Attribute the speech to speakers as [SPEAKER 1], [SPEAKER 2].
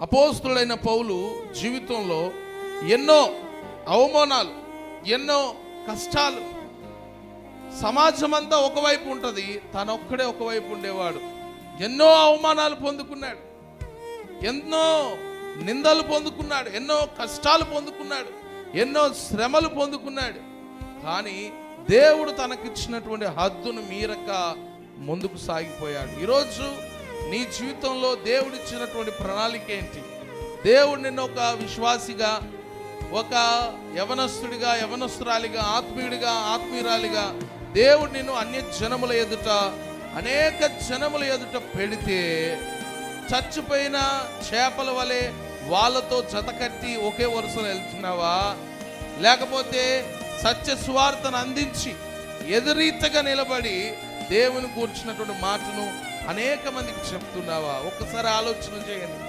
[SPEAKER 1] అపోస్తుడైన పౌలు జీవితంలో ఎన్నో అవమానాలు, ఎన్నో కష్టాలు, సమాజం అంతా ఒకవైపు ఉంటుంది, తనొక్కడే ఒకవైపు ఉండేవాడు. ఎన్నో అవమానాలు పొందుకున్నాడు, ఎన్నో నిందలు పొందుకున్నాడు, ఎన్నో కష్టాలు పొందుకున్నాడు, ఎన్నో శ్రమలు పొందుకున్నాడు. కానీ దేవుడు తనకిచ్చినటువంటి హద్దును మీరక ముందుకు సాగిపోయాడు. ఈరోజు నీ జీవితంలో దేవుడు ఇచ్చినటువంటి ప్రణాళిక ఏంటి? దేవుడు నిన్ను ఒక విశ్వాసిగా, ఒక యవనస్తుడిగా, యవనస్తురాలిగా, ఆత్మీయుడిగా, ఆత్మీయురాలిగా దేవుడు నిన్ను అన్య జనముల ఎదుట, అనేక జనముల ఎదుట పెడితే చచ్చిపోయిన చేపల వలె వాళ్ళతో జతకట్టి ఒకే వరుసలో వెళ్తున్నావా? లేకపోతే సత్య సువార్తను అందించి ఎదురీతగా నిలబడి దేవుని కూర్చున్నటువంటి మాటను అనేక మందికి చెప్తున్నావా? ఒక్కసారి ఆలోచన చేయండి.